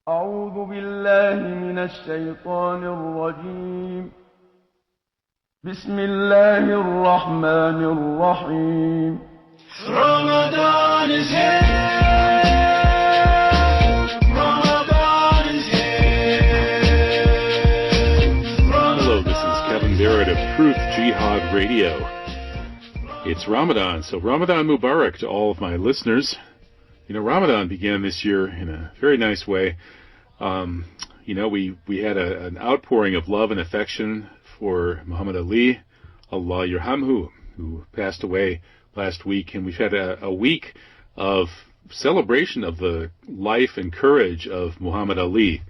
أعوذ بالله من الشيطان الرجيم. بسم الله الرحمن الرحيم. Ramadan is here. Ramadan is here. Hello, this is Kevin Barrett of Truth Jihad Radio. It's Ramadan, so Ramadan Mubarak to all of my listeners. You know, Ramadan began this year in a very nice way. We had an outpouring of love and affection for Muhammad Ali, Allah Yarhamhu, who passed away last week, and we've had a week of celebration of the life and courage of Muhammad Ali,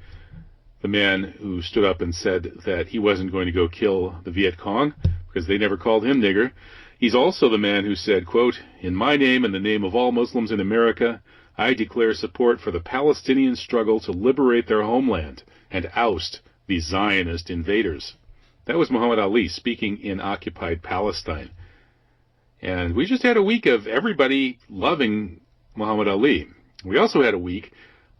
the man who stood up and said that he wasn't going to go kill the Viet Cong because they never called him nigger. He's also the man who said, quote, "In my name and the name of all Muslims in America, I declare support for the Palestinian struggle to liberate their homeland and oust the Zionist invaders." That was Muhammad Ali speaking in occupied Palestine. And we just had a week of everybody loving Muhammad Ali. We also had a week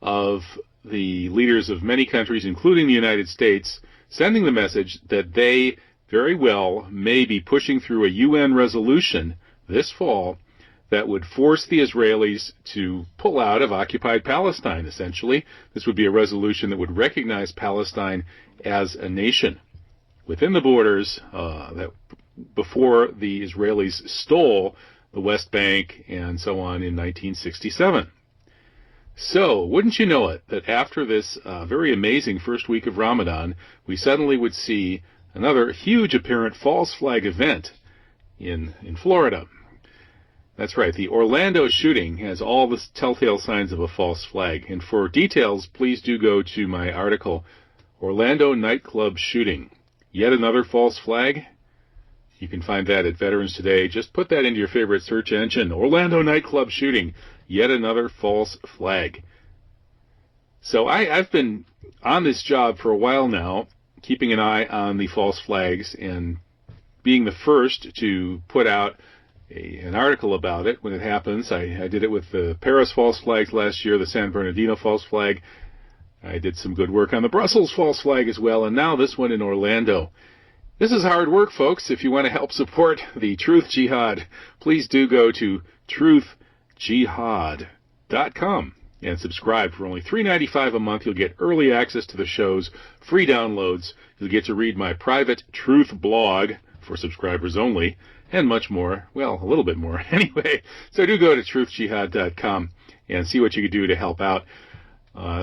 of the leaders of many countries, including the United States, sending the message that they very well may be pushing through a UN resolution this fall that would force the Israelis to pull out of occupied Palestine, essentially. This would be a resolution that would recognize Palestine as a nation within the borders that before the Israelis stole the West Bank and so on in 1967. So, wouldn't you know it, that after this very amazing first week of Ramadan, we suddenly would see another huge apparent false flag event in Florida. That's right, the Orlando shooting has all the telltale signs of a false flag. And for details, please do go to my article, Orlando Nightclub Shooting. Yet another false flag? You can find that at Veterans Today. Just put that into your favorite search engine. Orlando Nightclub Shooting. Yet another false flag. So I've been on this job for a while now, keeping an eye on the false flags and being the first to put out an article about it when it happens. I did it with the Paris false flags last year, the San Bernardino false flag. I did some good work on the Brussels false flag as well, and now this one in Orlando. This is hard work, folks. If you want to help support the Truth Jihad, please do go to truthjihad.com and subscribe for only $3.95 a month. You'll get early access to the shows, free downloads. You'll get to read my private Truth blog for subscribers only, and much more. Well, a little bit more anyway. So do go to truthjihad.com and see what you can do to help out.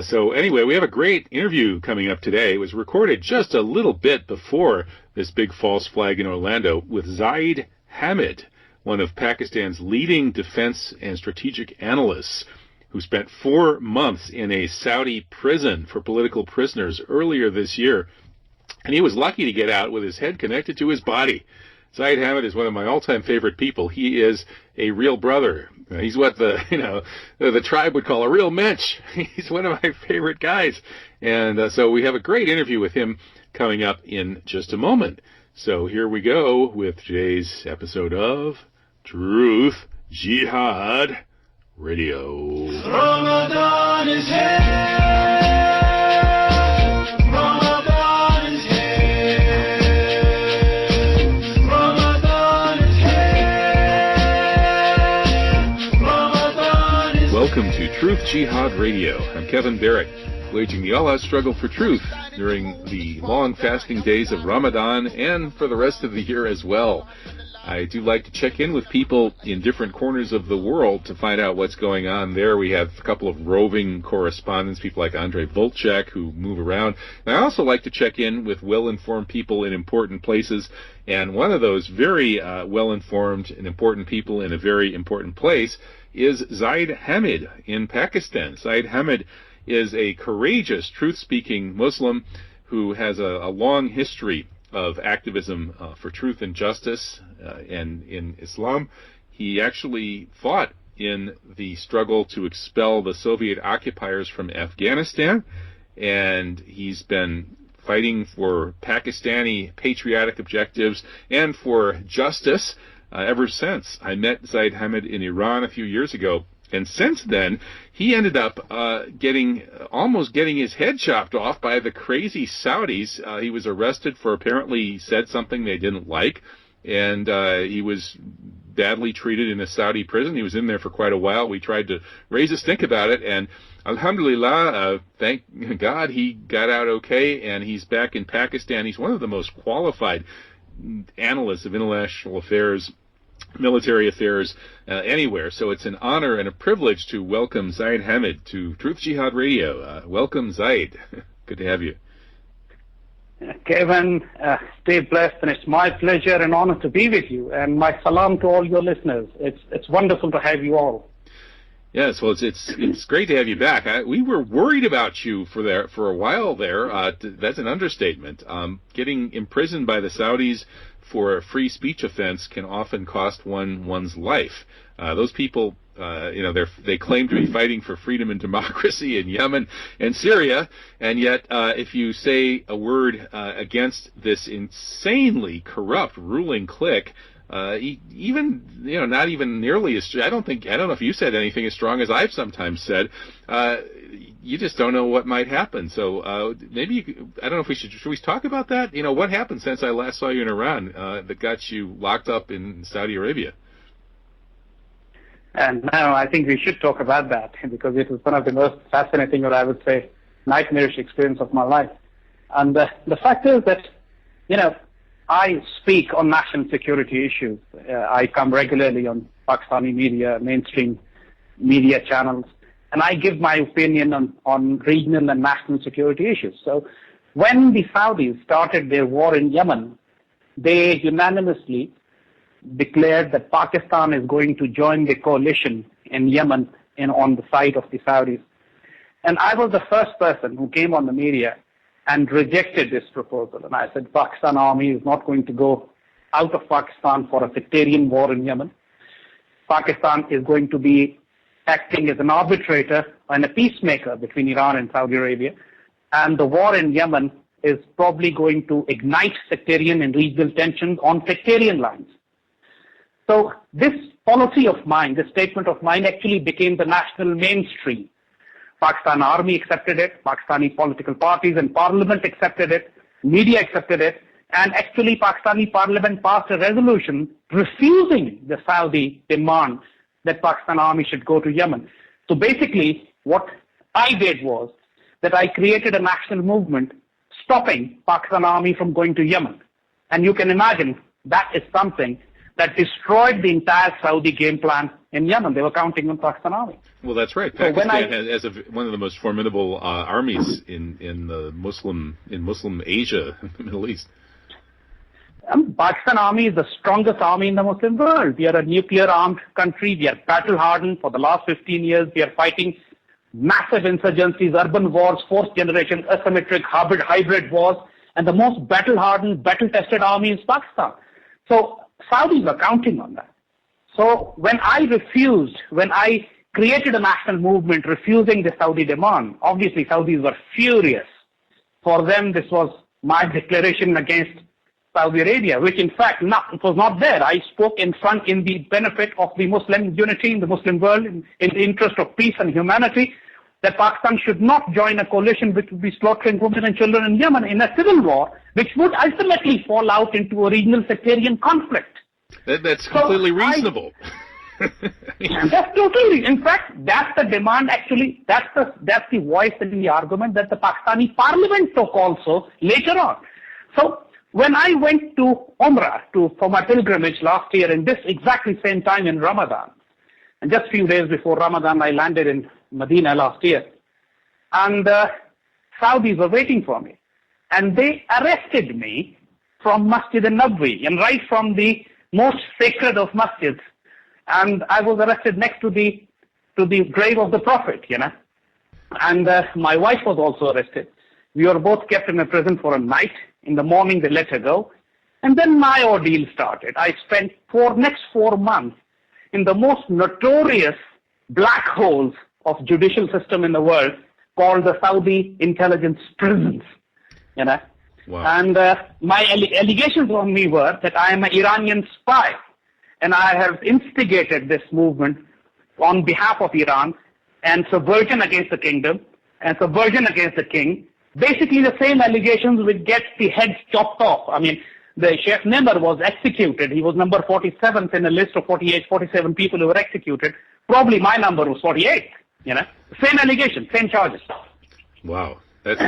So anyway, we have a great interview coming up today. It was recorded just a little bit before this big false flag in Orlando with Zaid Hamid, one of Pakistan's leading defense and strategic analysts, who spent 4 months in a Saudi prison for political prisoners earlier this year. And he was lucky to get out with his head connected to his body. Zaid Hamid is one of my all-time favorite people. He is a real brother. He's what the tribe would call a real mensch. He's one of my favorite guys. And so we have a great interview with him coming up in just a moment. So here we go with today's episode of Truth Jihad Radio. Ramadan is here. Ramadan is here. Ramadan is here. Ramadan is Welcome to Truth Jihad Radio. I'm Kevin Barrett, waging the all-out struggle for truth during the long fasting days of Ramadan and for the rest of the year as well. I do like to check in with people in different corners of the world to find out what's going on there. We have a couple of roving correspondents, people like Andrei Volchak, who move around. And I also like to check in with well-informed people in important places. And one of those very well-informed and important people in a very important place is Zaid Hamid in Pakistan. Zaid Hamid is a courageous, truth-speaking Muslim who has a long history of activism for truth and justice and in Islam. He actually fought in the struggle to expel the Soviet occupiers from Afghanistan, and he's been fighting for Pakistani patriotic objectives and for justice ever since. I met Zaid Hamid in Iran a few years ago, And since then, he ended up almost getting his head chopped off by the crazy Saudis. He was arrested for apparently said something they didn't like, and he was badly treated in a Saudi prison. He was in there for quite a while. We tried to raise a stink about it, and alhamdulillah, thank God he got out okay, and he's back in Pakistan. He's one of the most qualified analysts of international affairs, military affairs, anywhere. So it's an honor and a privilege to welcome Zaid Hamid to Truth Jihad Radio. Welcome, Zaid. Good to have you. Kevin, stay blessed, and it's my pleasure and honor to be with you. And my salam to all your listeners. It's wonderful to have you all. Yes, well, it's great to have you back. We were worried about you for a while there. That's an understatement. Getting imprisoned by the Saudis for a free speech offense can often cost one's life. Those people, they claim to be fighting for freedom and democracy in Yemen and Syria, and yet if you say a word against this insanely corrupt ruling clique, not even nearly as I don't know if you said anything as strong as I've sometimes said. You just don't know what might happen. So maybe I don't know if should we talk about that? What happened since I last saw you in Iran that got you locked up in Saudi Arabia? And now I think we should talk about that, because it was one of the most fascinating, or I would say nightmarish experience of my life. And the fact is that, I speak on national security issues. I come regularly on Pakistani media, mainstream media channels, and I give my opinion on regional and national security issues. So when the Saudis started their war in Yemen, they unanimously declared that Pakistan is going to join the coalition in Yemen on the side of the Saudis. And I was the first person who came on the media and rejected this proposal. And I said, Pakistan army is not going to go out of Pakistan for a sectarian war in Yemen. Pakistan is going to be acting as an arbitrator and a peacemaker between Iran and Saudi Arabia. And the war in Yemen is probably going to ignite sectarian and regional tensions on sectarian lines. So this policy of mine, this statement of mine, actually became the national mainstream. Pakistan army accepted it, Pakistani political parties and parliament accepted it, media accepted it, and actually Pakistani parliament passed a resolution refusing the Saudi demand that Pakistan army should go to Yemen. So basically what I did was that I created a national movement stopping Pakistan army from going to Yemen. And you can imagine that is something that destroyed the entire Saudi game plan in Yemen. They were counting on Pakistan army. Well, that's right. Pakistan has one of the most formidable armies in Muslim Asia, the Middle East. Pakistan army is the strongest army in the Muslim world. We are a nuclear-armed country. We are battle-hardened. For the last 15 years, we are fighting massive insurgencies, urban wars, fourth-generation, asymmetric, hybrid wars, and the most battle-hardened, battle-tested army is Pakistan. So Saudis were counting on that. So when I created a national movement refusing the Saudi demand, obviously Saudis were furious. For them, this was my declaration against Saudi Arabia, which in fact, it was not there. I spoke in the benefit of the Muslim unity in the Muslim world, in the interest of peace and humanity, that Pakistan should not join a coalition which would be slaughtering women and children in Yemen in a civil war, which would ultimately fall out into a regional sectarian conflict. That's completely reasonable. That's totally. In fact, that's the demand. Actually, that's the voice in the argument that the Pakistani parliament took also later on. So when I went to Umrah for my pilgrimage last year, in this exactly same time in Ramadan, and just a few days before Ramadan, I landed in Medina last year, and Saudis were waiting for me, and they arrested me from Masjid al-Nabwi, and right from the most sacred of masjids, and I was arrested next to the grave of the Prophet, and my wife was also arrested. We were both kept in a prison for a night. In the morning, they let her go, and then my ordeal started. I spent next 4 months in the most notorious black holes of judicial system in the world, called the Saudi intelligence prisons, Wow. And my allegations on me were that I am an Iranian spy, and I have instigated this movement on behalf of Iran, and subversion against the kingdom, and subversion against the king. Basically the same allegations which gets the heads chopped off. I mean, the Sheikh Nimr was executed. He was number 47th in a list of 48, 47 people who were executed. Probably my number was 48, you know. Same allegation, same charges. Wow. That's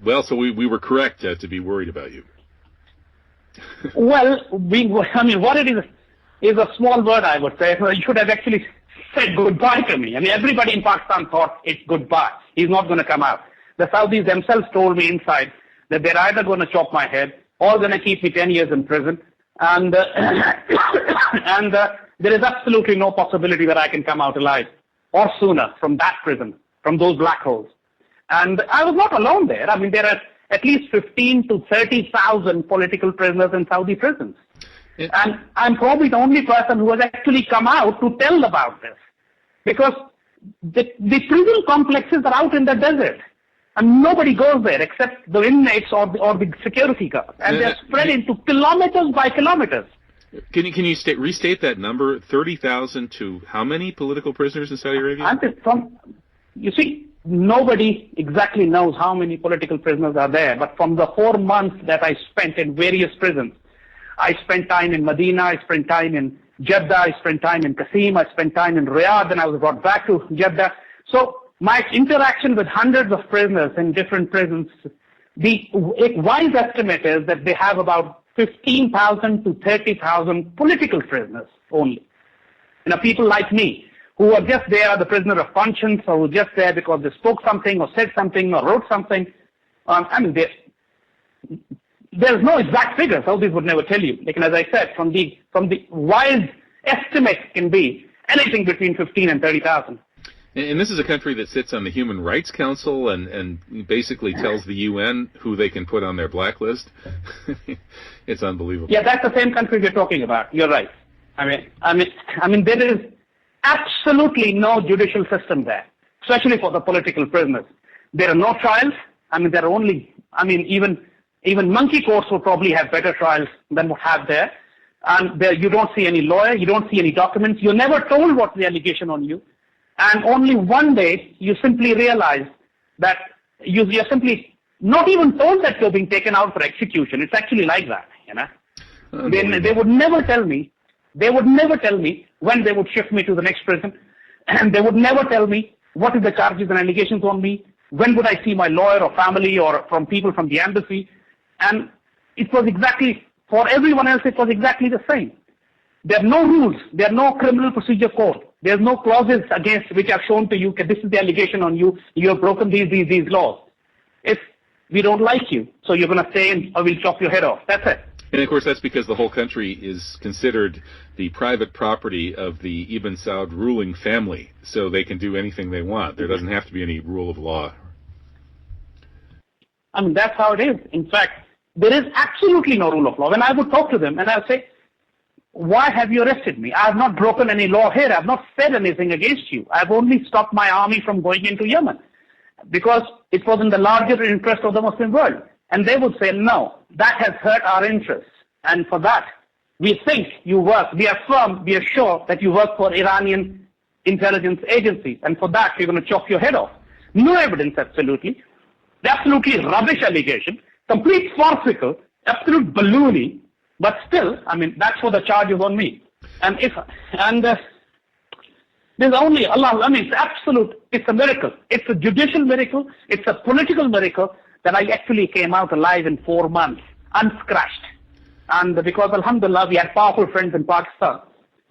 well, so we were correct to be worried about you. Well, I mean, what it is a small word, I would say. You should have actually said goodbye to me. I mean, everybody in Pakistan thought it's goodbye. He's not going to come out. The Saudis themselves told me inside that they're either going to chop my head or going to keep me 10 years in prison. And, and there is absolutely no possibility that I can come out alive or sooner from that prison, from those black holes. And I was not alone there. I mean, there are at least 15 to 30,000 political prisoners in Saudi prisons. And I'm probably the only person who has actually come out to tell about this. Because the prison complexes are out in the desert. And nobody goes there except the inmates or the security guards. And they're spread into kilometers by kilometers. Can you restate that number? 30,000 to how many political prisoners in Saudi Arabia? You see, nobody exactly knows how many political prisoners are there. But from the 4 months that I spent in various prisons, I spent time in Medina, I spent time in Jeddah, I spent time in Qasim, I spent time in Riyadh, and I was brought back to Jeddah. So my interaction with hundreds of prisoners in different prisons, the wise estimate is that they have about 15,000 to 30,000 political prisoners only. You know, people like me, who are just there, the prisoner of conscience, or who are just there because they spoke something or said something or wrote something. I mean, there's no exact figure. Saudis would never tell you. Like, as I said, from the wise estimate can be anything between 15 and 30,000. And this is a country that sits on the Human Rights Council and basically tells the UN who they can put on their blacklist. It's unbelievable. Yeah, that's the same country we're talking about. You're right. I mean, there is absolutely no judicial system there, especially for the political prisoners. There are no trials. I mean, there are only. I mean, even monkey courts will probably have better trials than what have there. And there, you don't see any lawyer. You don't see any documents. You're never told what's the allegation on you. And only one day you simply realize that you're simply not even told that you're being taken out for execution. It's actually like that, you know. They would never tell me. They would never tell me when they would shift me to the next prison. And they would never tell me what is the charges and allegations on me. When would I see my lawyer or family or from people from the embassy? And it was exactly, for everyone else, it was exactly the same. There are no rules. There are no criminal procedure code. There's no clauses against which are shown to you, this is the allegation on you, you have broken these laws. If we don't like you, so you're going to stay in or we'll chop your head off. That's it. And of course that's because the whole country is considered the private property of the Ibn Saud ruling family, so they can do anything they want. There doesn't have to be any rule of law. I mean, that's how it is. In fact, there is absolutely no rule of law. When I would talk to them and I would say, why have you arrested me? I have not broken any law here. I have not said anything against you. I have only stopped my army from going into Yemen because it was in the larger interest of the Muslim world. And they would say, no, that has hurt our interests. And for that, we think you work, we are firm, we are sure that you work for Iranian intelligence agencies. And for that, we're going to chop your head off. No evidence, absolutely. Absolutely rubbish allegation, complete farcical, absolute ballooning. But still, I mean, that's what the charge is on me. And there's only Allah, I mean, it's absolute, it's a miracle. It's a judicial miracle. It's a political miracle that I actually came out alive in 4 months, unscratched. And because, alhamdulillah, we had powerful friends in Pakistan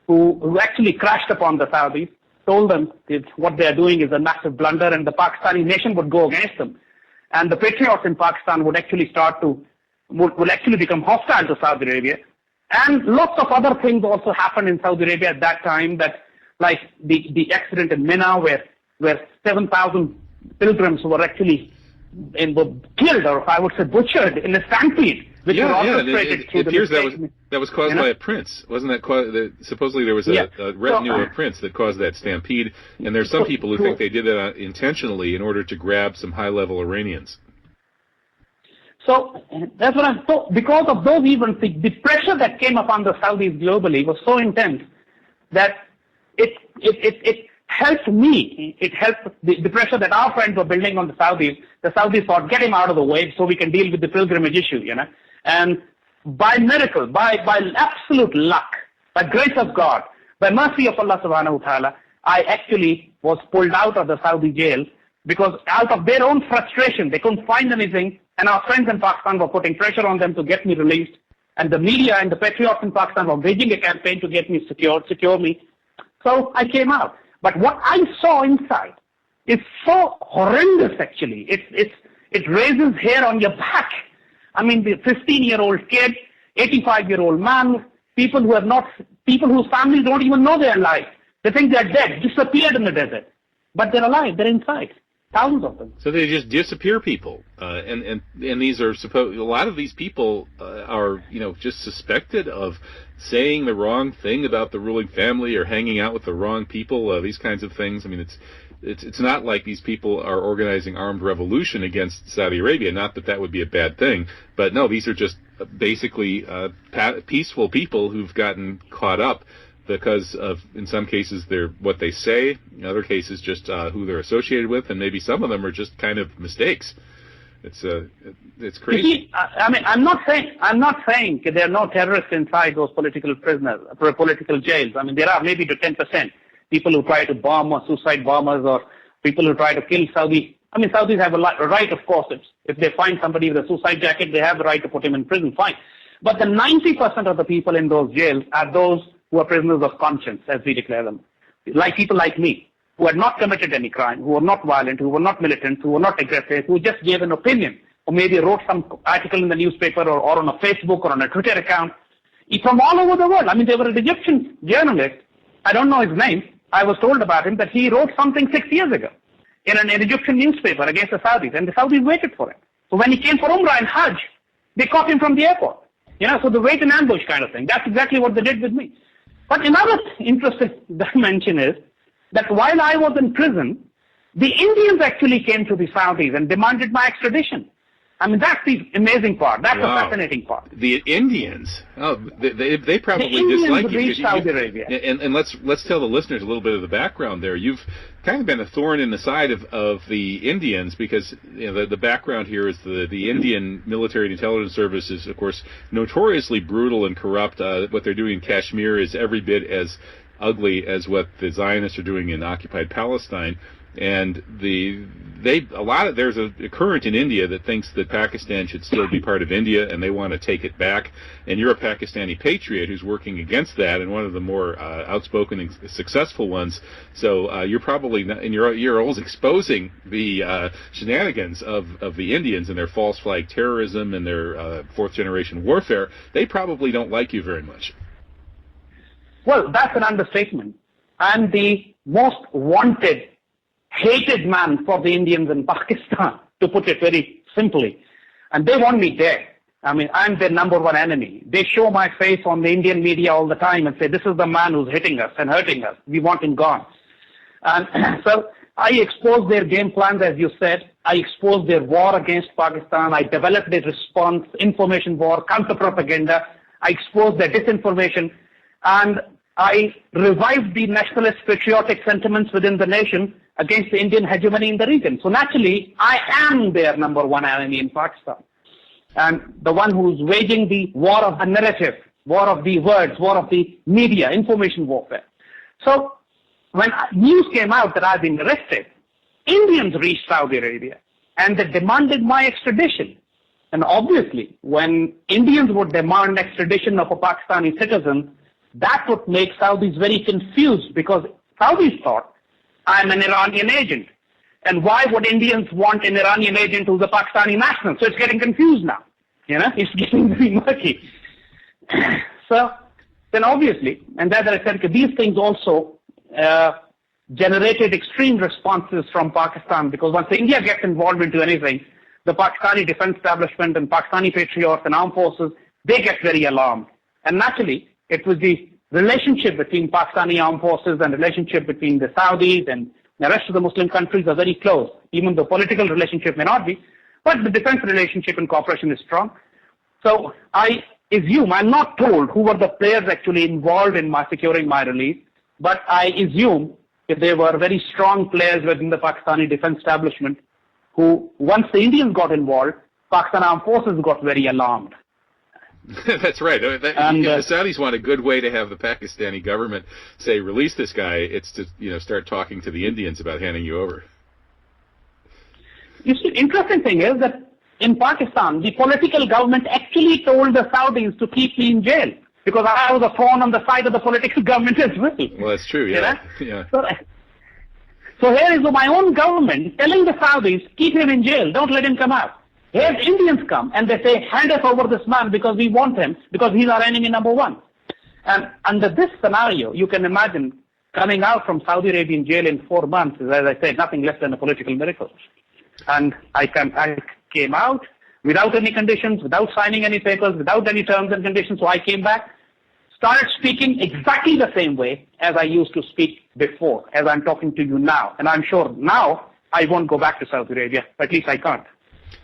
who actually crashed upon the Saudis, told them that what they are doing is a massive blunder and the Pakistani nation would go against them. And the patriots in Pakistan would actually will actually become hostile to Saudi Arabia. And lots of other things also happened in Saudi Arabia at that time, that like the accident in Mina where 7,000 pilgrims were actually killed, or I would say butchered in a stampede, which was orchestrated through it appears that was caused by a prince. Wasn't that supposedly there was a retinue of a prince that caused that stampede, and there's some people who think they did that intentionally in order to grab some high-level Iranians. So that's what I'm so, because of those events, the pressure that came upon the Saudis globally was so intense that it helped me. It helped the pressure that our friends were building on the Saudis. The Saudis thought, get him out of the way so we can deal with the pilgrimage issue, And by miracle, by absolute luck, by grace of God, by mercy of Allah subhanahu wa ta'ala, I actually was pulled out of the Saudi jail because out of their own frustration, they couldn't find anything, and our friends in Pakistan were putting pressure on them to get me released, and the media and the patriots in Pakistan were waging a campaign to get me secure me. So I came out. But what I saw inside is so horrendous, actually. It raises hair on your back. I mean, the 15-year-old kid, 85-year-old man, people whose families don't even know they're alive. They think they're dead, disappeared in the desert. But they're alive, they're inside. Thousands of them. So they just disappear people, and these are a lot of these people are just suspected of saying the wrong thing about the ruling family or hanging out with the wrong people. These kinds of things. I mean, it's not like these people are organizing armed revolution against Saudi Arabia. Not that would be a bad thing, but no, these are just basically peaceful people who've gotten caught up because of, in some cases, what they say, in other cases, just who they're associated with, and maybe some of them are just kind of mistakes. It's crazy. You see, I mean, I'm not saying there are no terrorists inside those political prisoners, political jails. I mean, there are maybe to 10% people who try to bomb or suicide bombers or people who try to kill Saudi. I mean, Saudis have a right, of course. If they find somebody with a suicide jacket, they have the right to put him in prison. Fine. But the 90% of the people in those jails are those who are prisoners of conscience, as we declare them. Like people like me, who had not committed any crime, who were not violent, who were not militant, who were not aggressive, who just gave an opinion, or maybe wrote some article in the newspaper or on a Facebook or on a Twitter account, from all over the world. I mean, there were an Egyptian journalist, I don't know his name, I was told about him that he wrote something 6 years ago in an Egyptian newspaper against the Saudis, and the Saudis waited for him. So when he came for Umrah and Hajj, they caught him from the airport. So the wait and ambush kind of thing. That's exactly what they did with me. But another interesting dimension is that while I was in prison, the Indians actually came to the Saudis and demanded my extradition. I mean, that's the amazing part. That's the fascinating part. The Indians, they probably dislike you. Saudi Arabia. And let's tell the listeners a little bit of the background there. You've kind of been a thorn in the side of the Indians because the background here is the Indian military and intelligence service is, of course, notoriously brutal and corrupt. What they're doing in Kashmir is every bit as ugly as what the Zionists are doing in occupied Palestine. And there's a current in India that thinks that Pakistan should still be part of India, and they want to take it back. And you're a Pakistani patriot who's working against that, and one of the more outspoken and successful ones. So you're probably not, and you're always exposing the shenanigans of the Indians and their false flag terrorism and their fourth generation warfare. They probably don't like you very much. Well, that's an understatement. I'm the most wanted, hated man for the Indians in Pakistan, to put it very simply. And they want me dead. I mean, I'm their number one enemy. They show my face on the Indian media all the time and say, this is the man who's hitting us and hurting us. We want him gone. And so I exposed their game plans, as you said. I exposed their war against Pakistan. I developed a response, information war, counter-propaganda. I exposed their disinformation. And I revived the nationalist patriotic sentiments within the nation against the Indian hegemony in the region. So naturally, I am their number one enemy in Pakistan. And the one who's waging the war of the narrative, war of the words, war of the media, information warfare. So when news came out that I've been arrested, Indians reached Saudi Arabia and they demanded my extradition. And obviously, when Indians would demand extradition of a Pakistani citizen, that would make Saudis very confused because Saudis thought, I'm an Iranian agent. And why would Indians want an Iranian agent who's a Pakistani national? So it's getting confused now. It's getting very murky. So then obviously, and as I said, these things also generated extreme responses from Pakistan because once India gets involved into anything, the Pakistani defense establishment and Pakistani patriots and armed forces, they get very alarmed. And naturally, it was the relationship between Pakistani armed forces and relationship between the Saudis and the rest of the Muslim countries are very close, even though political relationship may not be, but the defense relationship and cooperation is strong. So I assume, I'm not told who were the players actually involved in securing my release, but I assume that they were very strong players within the Pakistani defense establishment who, once the Indians got involved, Pakistan Armed Forces got very alarmed. That's right. If the Saudis want a good way to have the Pakistani government say, release this guy, it's to start talking to the Indians about handing you over. You see, interesting thing is that in Pakistan, the political government actually told the Saudis to keep me in jail because I was a thorn on the side of the political government as well. Well, that's true, yeah. Yeah. So here is my own government telling the Saudis, keep him in jail, don't let him come out. Here Indians come and they say, hand us over this man because we want him, because he's our enemy number one. And under this scenario, you can imagine coming out from Saudi Arabian jail in 4 months is, as I said, nothing less than a political miracle. And I came out without any conditions, without signing any papers, without any terms and conditions. So I came back, started speaking exactly the same way as I used to speak before, as I'm talking to you now. And I'm sure now I won't go back to Saudi Arabia, at least I can't.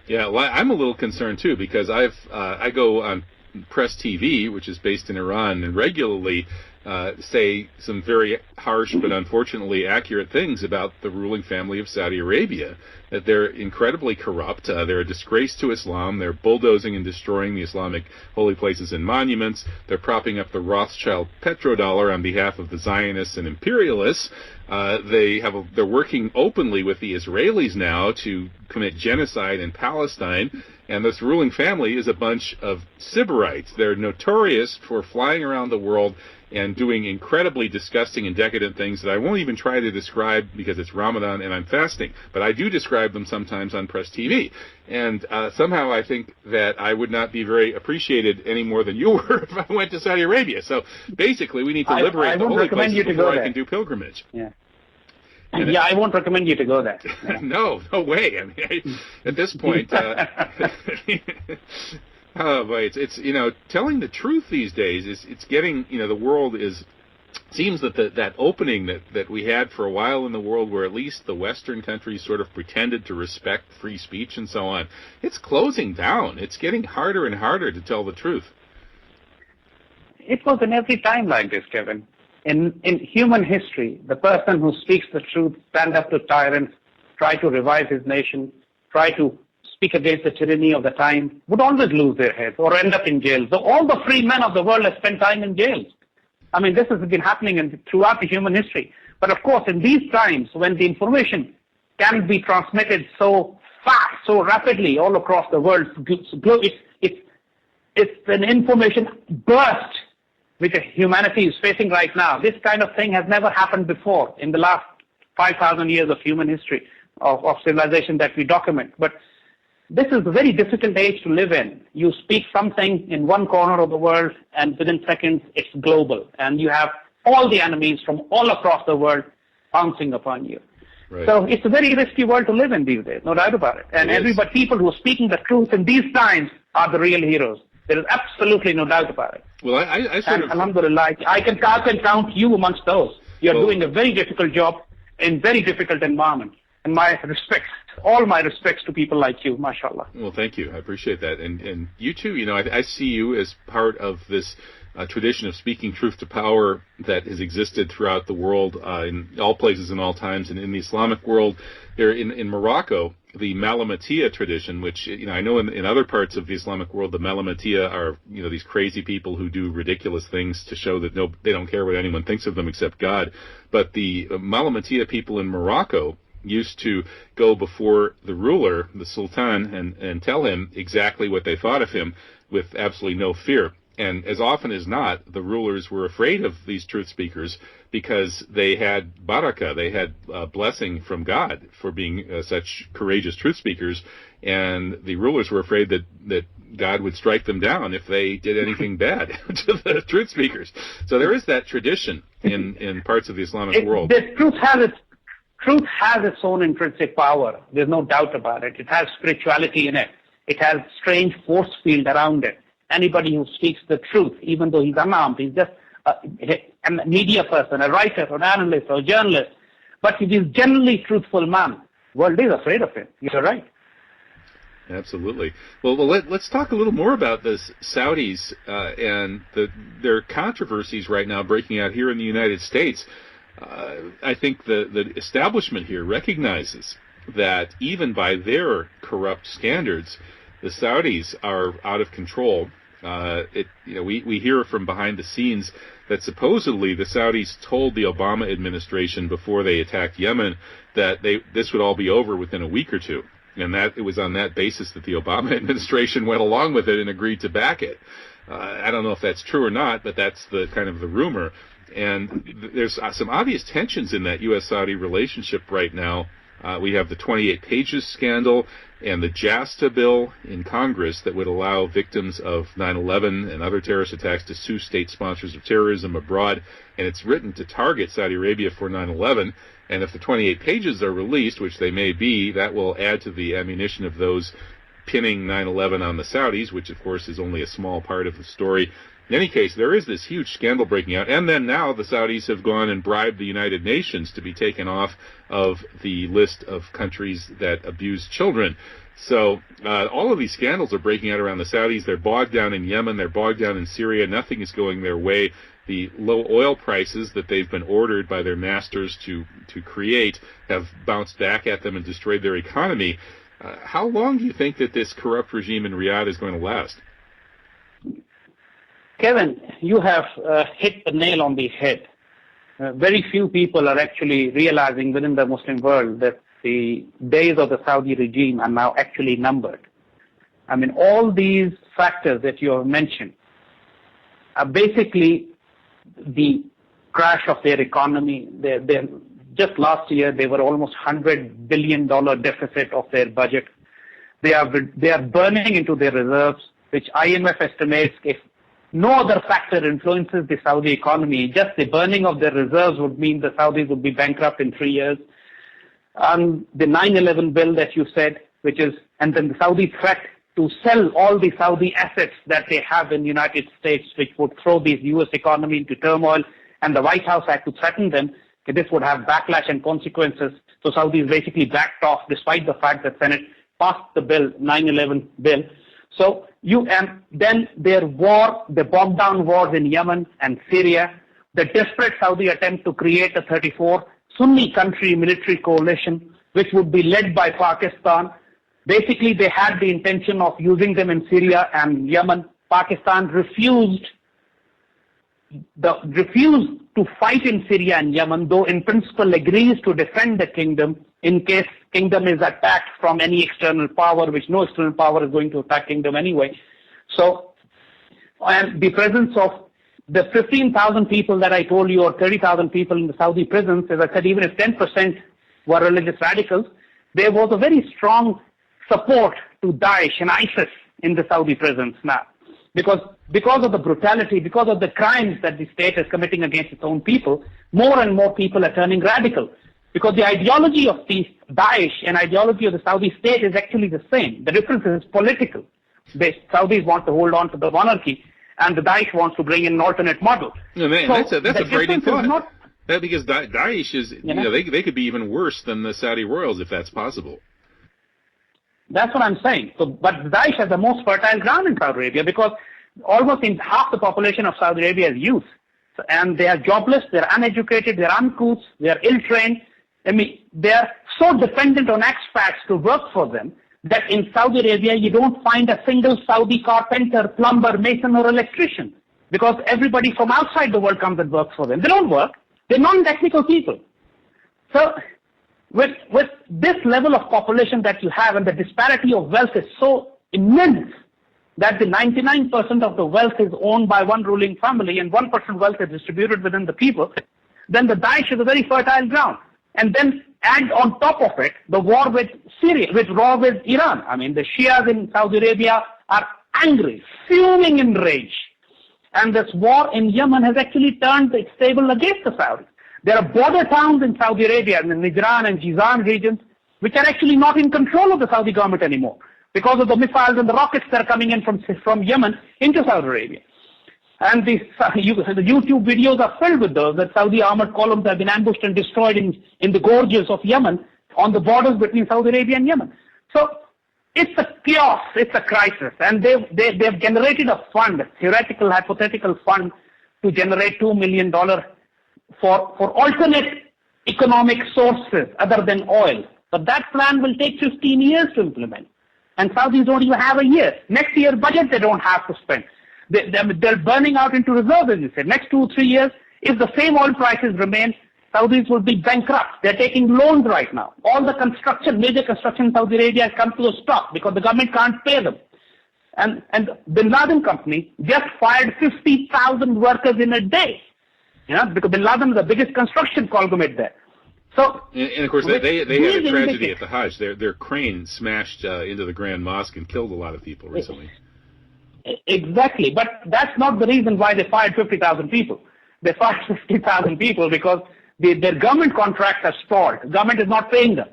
Yeah, well, I'm a little concerned too because I go on Press TV, which is based in Iran, and regularly say some very harsh but unfortunately accurate things about the ruling family of Saudi Arabia. That they're incredibly corrupt. They're a disgrace to Islam. They're bulldozing and destroying the Islamic holy places and monuments. They're propping up the Rothschild petrodollar on behalf of the Zionists and imperialists. They're working openly with the Israelis now to commit genocide in Palestine. And this ruling family is a bunch of Sybarites. They're notorious for flying around the world and doing incredibly disgusting and decadent things that I won't even try to describe because it's Ramadan and I'm fasting. But I do describe them sometimes on Press TV. And somehow I think that I would not be very appreciated any more than you were if I went to Saudi Arabia. So basically we need to liberate the holy places before I can do pilgrimage. Yeah. Yeah, I won't recommend you to go there. Yeah. No way. I mean, at this point, oh boy, it's telling the truth these days it's getting the world seems that that opening that we had for a while in the world where at least the Western countries sort of pretended to respect free speech and so on, it's closing down. It's getting harder and harder to tell the truth. It was in every time like this, Kevin. In human history, the person who speaks the truth, stand up to tyrants, try to revive his nation, try to speak against the tyranny of the time, would always lose their heads or end up in jail. So all the free men of the world have spent time in jails. I mean, this has been happening throughout the human history. But of course, in these times, when the information can be transmitted so fast, so rapidly all across the world, it's an information burst which humanity is facing right now. This kind of thing has never happened before in the last 5,000 years of human history, of civilization that we document. But this is a very difficult age to live in. You speak something in one corner of the world, and within seconds, it's global. And you have all the enemies from all across the world pouncing upon you. Right. So it's a very risky world to live in these days, no doubt about it. And people who are speaking the truth in these times are the real heroes. There is absolutely no doubt about it. Well, I sort of... Alhamdulillah, I can count you amongst those. You're doing a very difficult job in very difficult environment. And my respects, all my respects to people like you, mashallah. Well, thank you. I appreciate that. And you too, I see you as part of this tradition of speaking truth to power that has existed throughout the world in all places and all times. And in the Islamic world, there in Morocco, the Malamatiya tradition, which I know in other parts of the Islamic world, the Malamatiya are these crazy people who do ridiculous things to show that they don't care what anyone thinks of them except God. But the Malamatiya people in Morocco used to go before the ruler, the Sultan, and tell him exactly what they thought of him with absolutely no fear. And as often as not, the rulers were afraid of these truth speakers because they had barakah, they had blessing from God for being such courageous truth speakers. And the rulers were afraid that God would strike them down if they did anything bad to the truth speakers. So there is that tradition in parts of the Islamic world. The truth has its own intrinsic power. There's no doubt about it. It has spirituality in it. It has strange force field around it. Anybody who speaks the truth, even though he's unarmed, he's just a media person, a writer, an analyst, or a journalist, but if he's generally truthful man, world is afraid of him. You're right. Absolutely. Well, let's talk a little more about this Saudis and their controversies right now breaking out here in the United States. I think the establishment here recognizes that even by their corrupt standards, the Saudis are out of control. We hear from behind the scenes that supposedly the Saudis told the Obama administration before they attacked Yemen that this would all be over within a week or two, and that it was on that basis that the Obama administration went along with it and agreed to back it. I don't know if that's true or not, but that's the kind of the rumor. And there's some obvious tensions in that U.S.-Saudi relationship right now. We have the 28 pages scandal and the JASTA bill in Congress that would allow victims of 9/11 and other terrorist attacks to sue state sponsors of terrorism abroad. And it's written to target Saudi Arabia for 9/11. And if the 28 pages are released, which they may be, that will add to the ammunition of those pinning 9/11 on the Saudis, which of course is only a small part of the story. In any case, there is this huge scandal breaking out, and then now the Saudis have gone and bribed the United Nations to be taken off of the list of countries that abuse children. So all of these scandals are breaking out around the Saudis. They're bogged down in Yemen. They're bogged down in Syria. Nothing is going their way. The low oil prices that they've been ordered by their masters to create have bounced back at them and destroyed their economy. How long do you think that this corrupt regime in Riyadh is going to last? Kevin, you have hit the nail on the head. Very few people are actually realizing within the Muslim world that the days of the Saudi regime are now actually numbered. I mean, all these factors that you have mentioned are basically the crash of their economy. Just last year, they were almost $100 billion deficit of their budget. They are burning into their reserves, which IMF estimates if no other factor influences the Saudi economy, just the burning of their reserves would mean the Saudis would be bankrupt in 3 years. The 9/11 bill that you said, and then the Saudi threat to sell all the Saudi assets that they have in the United States, which would throw the U.S. economy into turmoil, and the White House had to threaten them that this would have backlash and consequences. So Saudis basically backed off despite the fact that Senate passed the bill, 9/11 bill. So and then their war, the bogged down wars in Yemen and Syria, the desperate Saudi attempt to create a 34 Sunni country military coalition, which would be led by Pakistan. Basically, they had the intention of using them in Syria and Yemen. Pakistan refused to fight in Syria and Yemen, though in principle agrees to defend the kingdom in case kingdom is attacked from any external power, which no external power is going to attack kingdom anyway. So, and the presence of the 15,000 people that I told you, or 30,000 people in the Saudi prisons, as I said, even if 10% were religious radicals, there was a very strong support to Daesh and ISIS in the Saudi prisons now. Because of the brutality, because of the crimes that the state is committing against its own people, more and more people are turning radical. Because the ideology of the Daesh and ideology of the Saudi state is actually the same. The difference is political. The Saudis want to hold on to the monarchy, and the Daesh wants to bring in an alternate model. No, man, so that's a frightening thought. Because Daesh is, they could be even worse than the Saudi royals if that's possible. That's what I'm saying. So, but Daesh has the most fertile ground in Saudi Arabia because almost in half the population of Saudi Arabia is youth. So, and they are jobless, they're uneducated, they're uncouth, they're ill-trained. I mean, they're so dependent on expats to work for them that in Saudi Arabia you don't find a single Saudi carpenter, plumber, mason or electrician because everybody from outside the world comes and works for them. They don't work. They're non-technical people. So with this level of population that you have and the disparity of wealth is so immense that the 99% of the wealth is owned by one ruling family and 1% wealth is distributed within the people, then the Daesh is a very fertile ground. And then add on top of it the war with Syria, with Iran. I mean, the Shias in Saudi Arabia are angry, fuming in rage. And this war in Yemen has actually turned its table against the Saudis. There are border towns in Saudi Arabia, in the Najran and Jizan regions, which are actually not in control of the Saudi government anymore because of the missiles and the rockets that are coming in from Yemen into Saudi Arabia. And the YouTube videos are filled with those, that Saudi armored columns have been ambushed and destroyed in the gorges of Yemen on the borders between Saudi Arabia and Yemen. So it's a chaos, it's a crisis. And they've generated a fund, a theoretical, hypothetical fund to generate $2 million for alternate economic sources other than oil. But that plan will take 15 years to implement. And Saudis don't even have a year. Next year budget they don't have to spend. They're burning out into reserves, as you said. Next 2 or 3 years, if the same oil prices remain, Saudis will be bankrupt. They're taking loans right now. All the construction, major construction in Saudi Arabia has come to a stop because the government can't pay them. And Bin Laden company just fired 50,000 workers in a day. Because Bin Laden is the biggest construction conglomerate there. So, and of course, they had a tragedy at the Hajj. Their crane smashed into the Grand Mosque and killed a lot of people recently. Exactly, but that's not the reason why they fired 50,000 people. They fired 50,000 people because their government contracts have stalled. The government is not paying them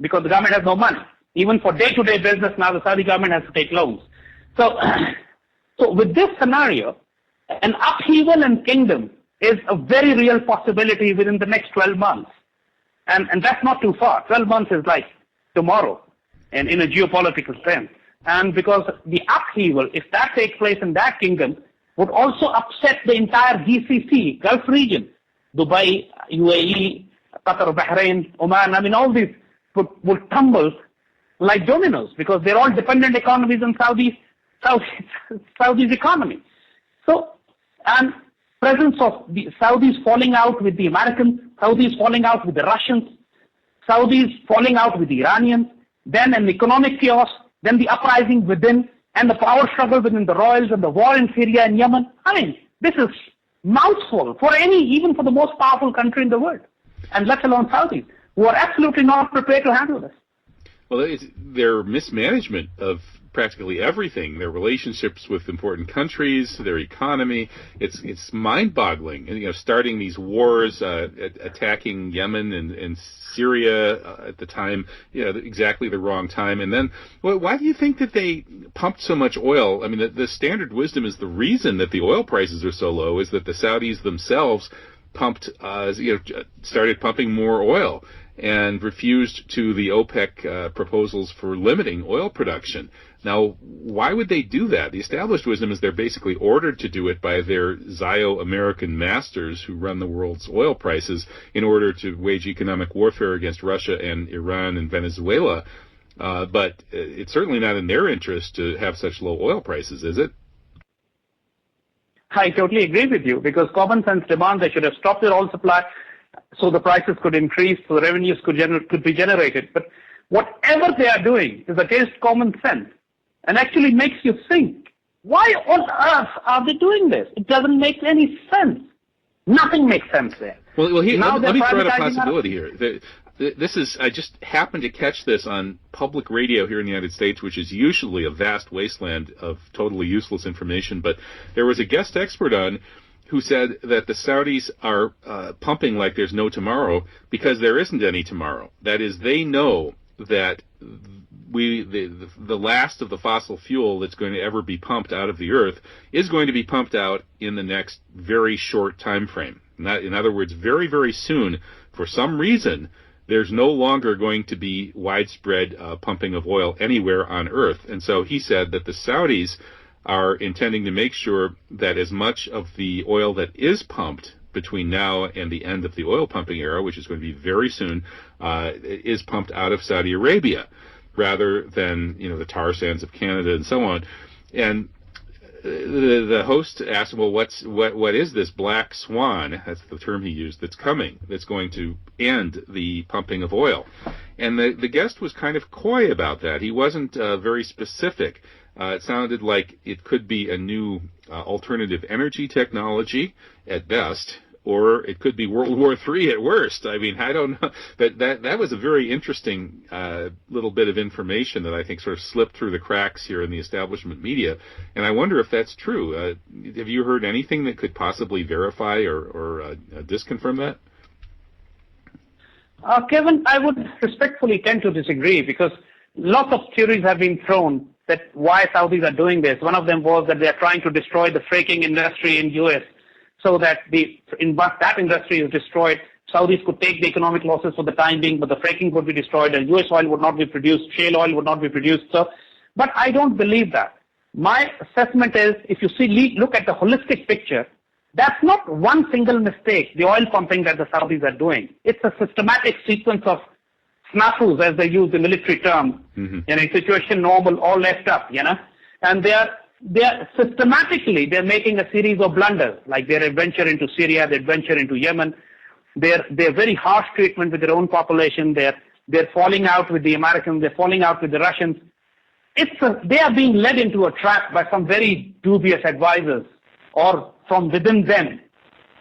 because the government has no money. Even for day-to-day business now, the Saudi government has to take loans. So with this scenario, an upheaval in kingdom is a very real possibility within the next 12 months. And that's not too far. 12 months is like tomorrow and in a geopolitical sense. And because the upheaval, if that takes place in that kingdom, would also upset the entire GCC, Gulf region, Dubai, UAE, Qatar, Bahrain, Oman, all these would tumble like dominoes because they're all dependent economies on Saudi's economy. So, and presence of the Saudis falling out with the Americans, Saudis falling out with the Russians, Saudis falling out with the Iranians, then an economic chaos, then the uprising within, and the power struggle within the royals and the war in Syria and Yemen. This is mouthful for even for the most powerful country in the world, and let alone Saudis, who are absolutely not prepared to handle this. Well, it's their mismanagement of practically everything, their relationships with important countries, their economy. It's mind-boggling. And, starting these wars, attacking Yemen and Syria at the time, exactly the wrong time. And then, why do you think that they pumped so much oil? The standard wisdom is the reason that the oil prices are so low is that the Saudis themselves started pumping more oil and refused to the OPEC proposals for limiting oil production. Now, why would they do that? The established wisdom is they're basically ordered to do it by their Zio-American masters who run the world's oil prices in order to wage economic warfare against Russia and Iran and Venezuela. But it's certainly not in their interest to have such low oil prices, is it? I totally agree with you because common sense demands they should have stopped their oil supply so the prices could increase, so the revenues could be generated. But whatever they are doing is against common sense and actually makes you think, why on earth are they doing this? It doesn't make any sense. Nothing makes sense there. Well, let me throw out a possibility here. I just happened to catch this on public radio here in the United States, which is usually a vast wasteland of totally useless information. But there was a guest expert on who said that the Saudis are pumping like there's no tomorrow because there isn't any tomorrow. That is, they know that the last of the fossil fuel that's going to ever be pumped out of the earth is going to be pumped out in the next very short time frame. In other words, very, very soon, for some reason, there's no longer going to be widespread pumping of oil anywhere on earth. And so he said that the Saudis are intending to make sure that as much of the oil that is pumped between now and the end of the oil pumping era, which is going to be very soon, is pumped out of Saudi Arabia, rather than the tar sands of Canada and so on. And the host asked, well, what is this black swan? That's the term he used. That's coming. That's going to end the pumping of oil. And the guest was kind of coy about that. He wasn't very specific. It sounded like it could be a new alternative energy technology at best, or it could be World War III at worst. I don't know. That was a very interesting little bit of information that I think sort of slipped through the cracks here in the establishment media. And I wonder if that's true. Have you heard anything that could possibly verify or disconfirm that? Kevin, I would respectfully tend to disagree because lots of theories have been thrown that why Saudis are doing this. One of them was that they are trying to destroy the fracking industry in U.S. so that that industry is destroyed. Saudis could take the economic losses for the time being, but the fracking would be destroyed and U.S. oil would not be produced, shale oil would not be produced. But I don't believe that. My assessment is, if you look at the holistic picture, that's not one single mistake, the oil pumping that the Saudis are doing. It's a systematic sequence of snafus, as they use the military term, situation normal, all left up, and they're systematically, they're making a series of blunders, like their adventure into Syria, their adventure into Yemen, their very harsh treatment with their own population, they're falling out with the Americans, they're falling out with the Russians. They are being led into a trap by some very dubious advisors or from within them.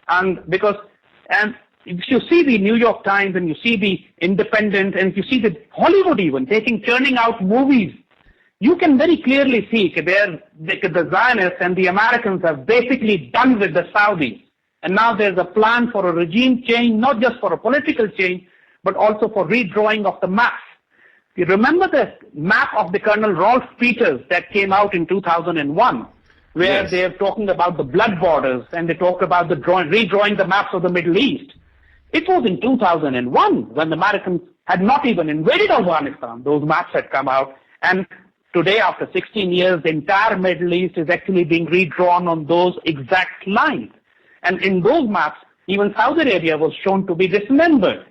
And if you see the New York Times and you see the Independent and if you see the Hollywood even churning out movies, you can very clearly see the Zionists and the Americans have basically done with the Saudis. And now there's a plan for a regime change, not just for a political change, but also for redrawing of the maps. You remember the map of the Colonel Rolf Peters that came out in 2001, where they're talking about the blood borders and they talk about redrawing the maps of the Middle East. It was in 2001 when the Americans had not even invaded Afghanistan. Those maps had come out, and today, after 16 years, the entire Middle East is actually being redrawn on those exact lines. And in those maps, even Saudi Arabia was shown to be dismembered.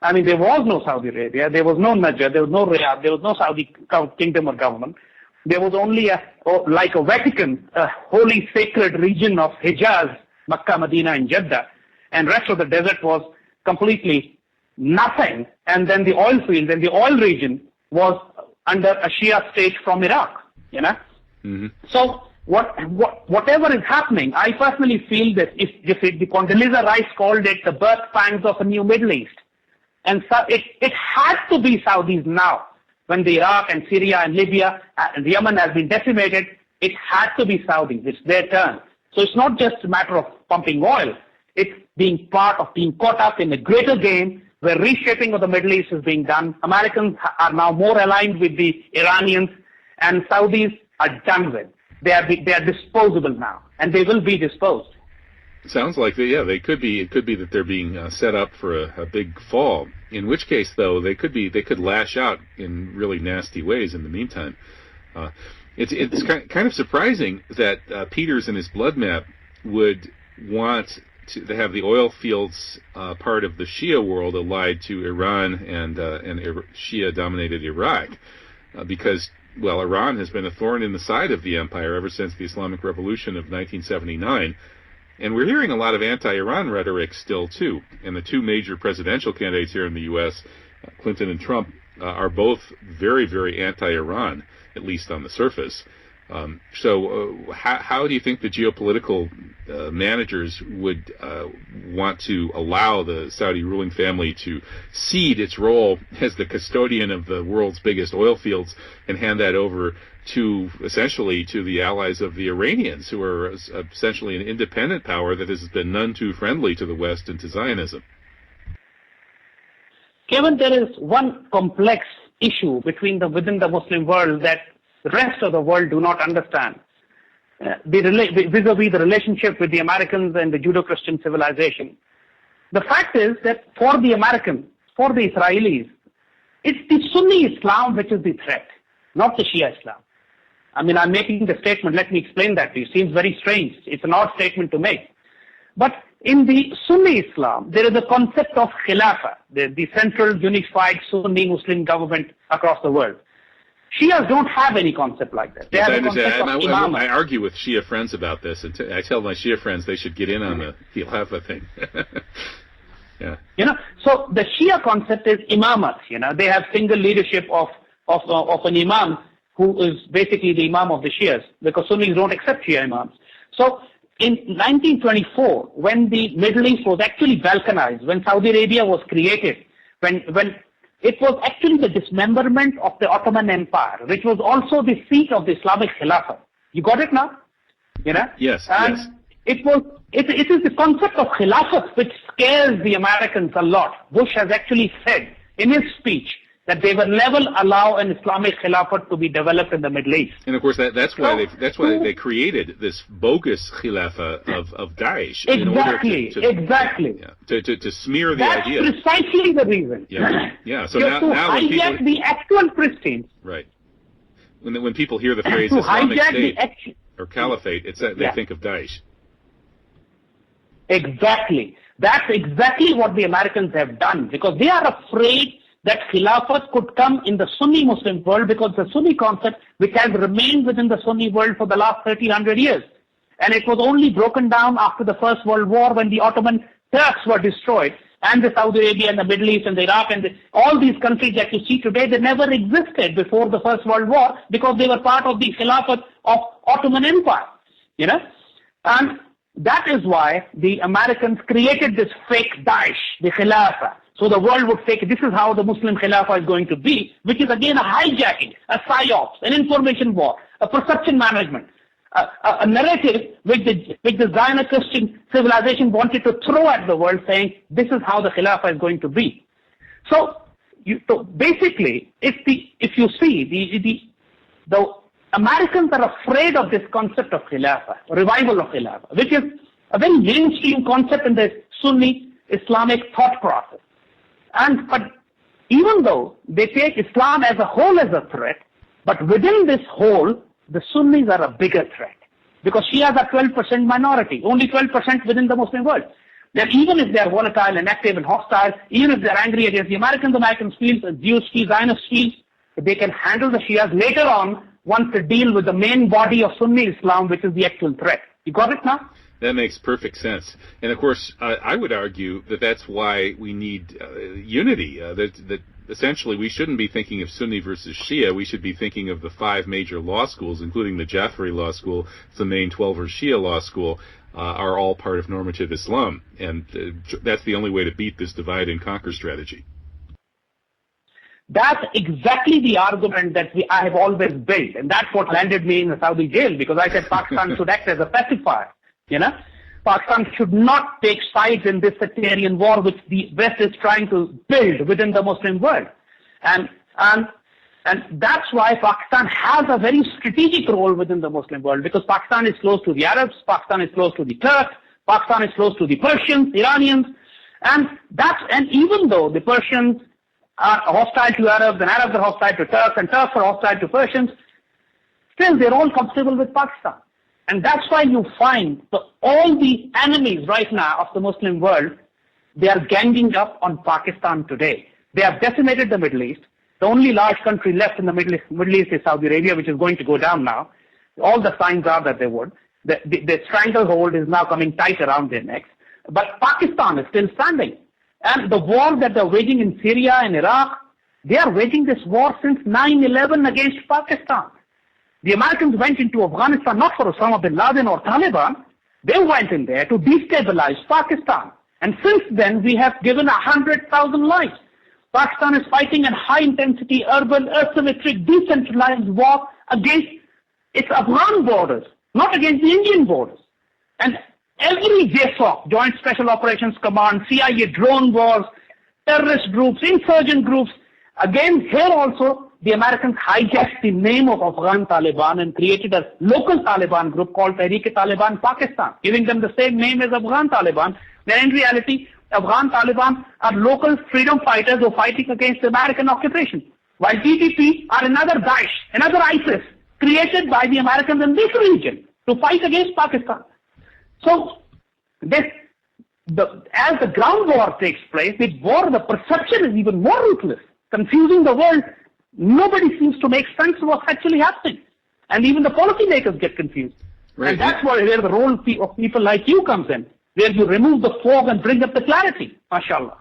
I mean, there was no Saudi Arabia, there was no Najaf, there was no Riyadh, there was no Saudi kingdom or government. There was only like a Vatican, a holy sacred region of Hijaz, Makkah, Medina, and Jeddah. And rest of the desert was completely nothing. And then the oil field and the oil region was under a Shia state from Iraq, So whatever is happening, I personally feel that if the Condoleezza Rice called it the birth pangs of a new Middle East, and so it had to be Saudis now, when the Iraq and Syria and Libya and Yemen has been decimated, it had to be Saudis. It's their turn. So it's not just a matter of pumping oil. It's being caught up in a greater game where reshaping of the Middle East is being done. Americans are now more aligned with the Iranians, and Saudis are done with. They are disposable now, and they will be disposed. It sounds like they could be. It could be that they're being set up for a big fall. In which case, though, they could lash out in really nasty ways. In the meantime, it's kind of surprising that Peters and his blood map would want to have the oil fields part of the Shia world allied to Iran and Shia-dominated Iraq, because, well, Iran has been a thorn in the side of the empire ever since the Islamic Revolution of 1979. And we're hearing a lot of anti-Iran rhetoric still, too. And the two major presidential candidates here in the U.S., Clinton and Trump, are both very, very anti-Iran, at least on the surface. So how do you think the geopolitical managers would want to allow the Saudi ruling family to cede its role as the custodian of the world's biggest oil fields and hand that over to essentially to the allies of the Iranians, who are essentially an independent power that has been none too friendly to the West and to Zionism? Kevin, there is one complex issue within the Muslim world that the rest of the world do not understand. Vis-a-vis the relationship with the Americans and the Judeo-Christian civilization. The fact is that for the Americans, for the Israelis, it's the Sunni Islam which is the threat, not the Shia Islam. I mean, I'm making the statement, let me explain that to you. It seems very strange. It's an odd statement to make. But in the Sunni Islam, there is a concept of Khilafah, the central unified Sunni Muslim government across the world. Shias don't have any concept like that. They have a concept of imamah. I argue with Shia friends about this, and I tell my Shia friends they should get in on the Khilafah thing. Yeah. So the Shia concept is imamat. They have single leadership of an imam who is basically the imam of the Shias, because Sunnis don't accept Shia imams. So in 1924, when the Middle East was actually balkanized, when Saudi Arabia was created, when it was actually the dismemberment of the Ottoman Empire, which was also the seat of the Islamic Khilafah. You got it now? Yes. And yes. It is the concept of Khilafah which scares the Americans a lot. Bush has actually said in his speech that they will never allow an Islamic Khilafah to be developed in the Middle East. And of course, that's why they created this bogus Khilafah of Daesh. Exactly. To smear the idea. That's precisely the reason. Yeah. So now when people, the actual Christians. Right. When people hear the phrase Islamic State or Caliphate, they think of Daesh. Exactly. That's exactly what the Americans have done, because they are afraid that Khilafat could come in the Sunni Muslim world, because the Sunni concept, which has remained within the Sunni world for the last 100 years. And it was only broken down after the First World War, when the Ottoman Turks were destroyed, and the Saudi Arabia and the Middle East and the Iraq and all these countries that you see today, they never existed before the First World War, because they were part of the Khilafat of Ottoman Empire, you know. And that is why the Americans created this fake Daesh, the Khilafah. So the world would say, this is how the Muslim Khilafah is going to be, which is again a hijacking, a psyops, an information war, a perception management, a narrative which the Zionist Christian civilization wanted to throw at the world, saying, this is how the Khilafah is going to be. So basically, if you see, the Americans are afraid of this concept of Khilafah, revival of Khilafah, which is a very mainstream concept in the Sunni Islamic thought process. But even though they take Islam as a whole as a threat, but within this whole, the Sunnis are a bigger threat, because Shias are 12% minority, only 12% within the Muslim world. That even if they are volatile and active and hostile, even if they are angry against the Americans feel, the Jews feel, Zionists feel, they can handle the Shias later on once they deal with the main body of Sunni Islam, which is the actual threat. You got it now? That makes perfect sense. And of course, I would argue that that's why we need unity. That essentially we shouldn't be thinking of Sunni versus Shia. We should be thinking of the 5 major law schools, including the Jafari Law School, the main 12er Shia Law School, are all part of normative Islam. And that's the only way to beat this divide and conquer strategy. That's exactly the argument that I have always built, and that's what landed me in the Saudi jail, because I said Pakistan should act as a pacifier. You know, Pakistan should not take sides in this sectarian war which the West is trying to build within the Muslim world, and that's why Pakistan has a very strategic role within the Muslim world, because Pakistan is close to the Arabs, Pakistan is close to the Turks, Pakistan is close to the Persians, Iranians, and even though the Persians are hostile to Arabs and Arabs are hostile to Turks and Turks are hostile to Persians, still they're all comfortable with Pakistan. And that's why you find all the enemies right now of the Muslim world, they are ganging up on Pakistan today. They have decimated the Middle East. The only large country left in the Middle East is Saudi Arabia, which is going to go down now. All the signs are that they would. The stranglehold is now coming tight around their necks. But Pakistan is still standing. And the war that they're waging in Syria and Iraq, they are waging this war since 9/11 against Pakistan. The Americans went into Afghanistan not for Osama bin Laden or Taliban. They went in there to destabilize Pakistan. And since then, we have given 100,000 lives. Pakistan is fighting a high-intensity, urban, asymmetric, decentralized war against its Afghan borders, not against the Indian borders. And every JSOC, Joint Special Operations Command, CIA drone wars, terrorist groups, insurgent groups, again, here also, the Americans hijacked the name of Afghan Taliban and created a local Taliban group called Tehreek-e-Taliban Pakistan, giving them the same name as Afghan Taliban. When in reality, Afghan Taliban are local freedom fighters who are fighting against American occupation, while TTP are another Daesh, another ISIS, created by the Americans in this region to fight against Pakistan. So, as the ground war takes place, the perception is even more ruthless, confusing the world. Nobody seems to make sense of what's actually happening. And even the policymakers get confused. Right. And that's where the role of people like you comes in, where you remove the fog and bring up the clarity, mashallah.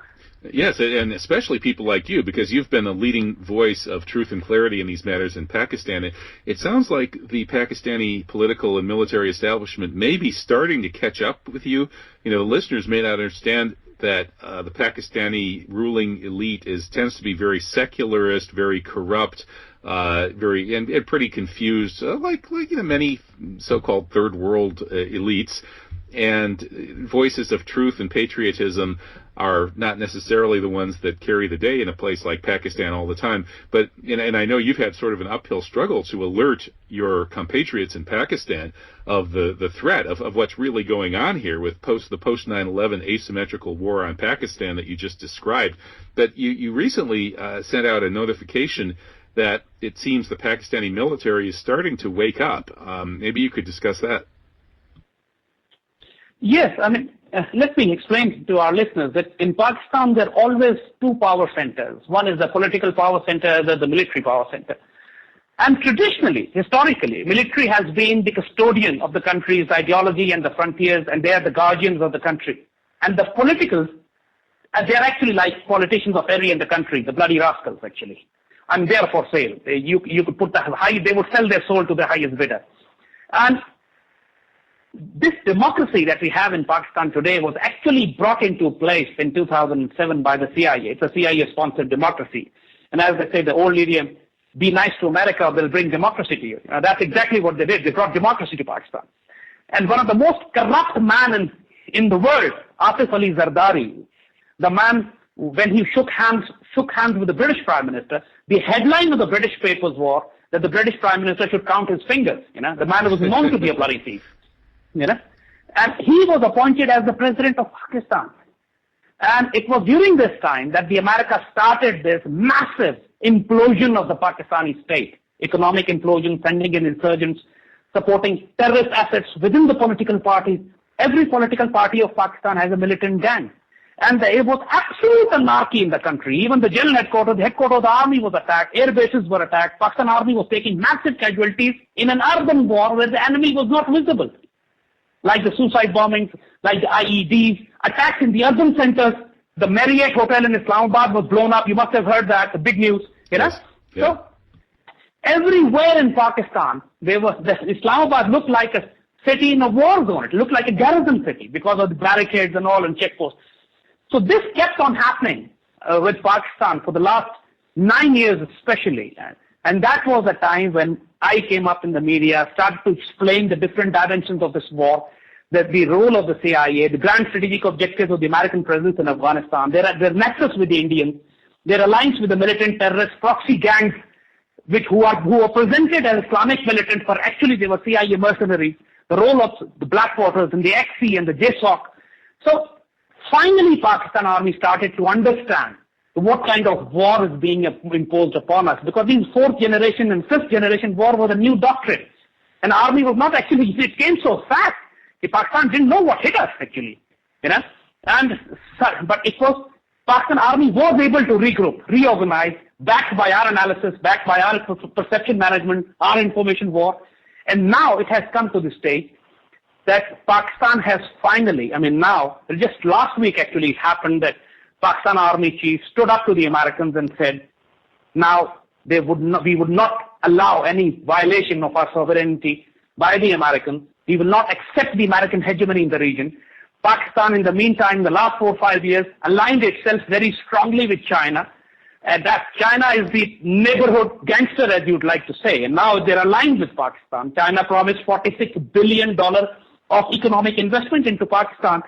Yes, and especially people like you, because you've been a leading voice of truth and clarity in these matters in Pakistan. It sounds like the Pakistani political and military establishment may be starting to catch up with you. You know, the listeners may not understand that the Pakistani ruling elite tends to be very secularist, very corrupt, and pretty confused, like many so-called third world elites. And voices of truth and patriotism are not necessarily the ones that carry the day in a place like Pakistan all the time. But and I know you've had sort of an uphill struggle to alert your compatriots in Pakistan of the threat of what's really going on here with the post 9/11 asymmetrical war on Pakistan that you just described. But you recently sent out a notification that it seems the Pakistani military is starting to wake up. Maybe you could discuss that. Yes, I mean, let me explain to our listeners that in Pakistan there are always two power centers. One is the political power center, the military power center. And traditionally, historically, military has been the custodian of the country's ideology and the frontiers, and they are the guardians of the country. And the politicals, they are actually like politicians of every in the country, the bloody rascals actually. And they are for sale. You could put they would sell their soul to the highest bidder. And this democracy that we have in Pakistan today was actually brought into place in 2007 by the CIA. It's a CIA-sponsored democracy. And as they say, the old idiom, be nice to America, they'll bring democracy to you. That's exactly what they did. They brought democracy to Pakistan. And one of the most corrupt men in the world, Asif Ali Zardari, the man, when he shook hands with the British Prime Minister, the headline of the British papers was that the British Prime Minister should count his fingers. The man was known to be a bloody thief. And he was appointed as the president of Pakistan. And it was during this time that the America started this massive implosion of the Pakistani state, economic implosion, sending in insurgents, supporting terrorist assets within the political parties. Every political party of Pakistan has a militant gang. And there was absolute anarchy in the country. Even the general headquarters, the headquarters of the army was attacked, air bases were attacked. Pakistan army was taking massive casualties in an urban war where the enemy was not visible. Like the suicide bombings, like the IEDs, attacks in the urban centers. The Marriott Hotel in Islamabad was blown up. You must have heard that, the big news. Yes. Yeah. So everywhere in Pakistan, Islamabad looked like a city in a war zone. It looked like a garrison city because of the barricades and all and checkposts. So this kept on happening with Pakistan for the last 9 years especially. And that was a time when I came up in the media, started to explain the different dimensions of this war, that the role of the CIA, the grand strategic objectives of the American presence in Afghanistan, their nexus with the Indians, their alliance with the militant terrorists, proxy gangs, who are presented as Islamic militants, but actually they were CIA mercenaries, the role of the Blackwaters and the XC and the JSOC. So finally Pakistan Army started to understand what kind of war is being imposed upon us, because in fourth generation and fifth generation war was a new doctrine. And army was not actually, it came so fast, Pakistan didn't know what hit us actually, but it was, Pakistan Army was able to regroup, reorganize, backed by our analysis, backed by our perception management, our information war. And now it has come to the stage that Pakistan has finally, just last week actually it happened that Pakistan Army chief stood up to the Americans and said, now we would not allow any violation of our sovereignty by the Americans. We will not accept the American hegemony in the region. Pakistan, in the meantime, in the last 4 or 5 years, aligned itself very strongly with China. And that China is the neighborhood gangster, as you'd like to say. And now they're aligned with Pakistan. China promised $46 billion of economic investment into Pakistan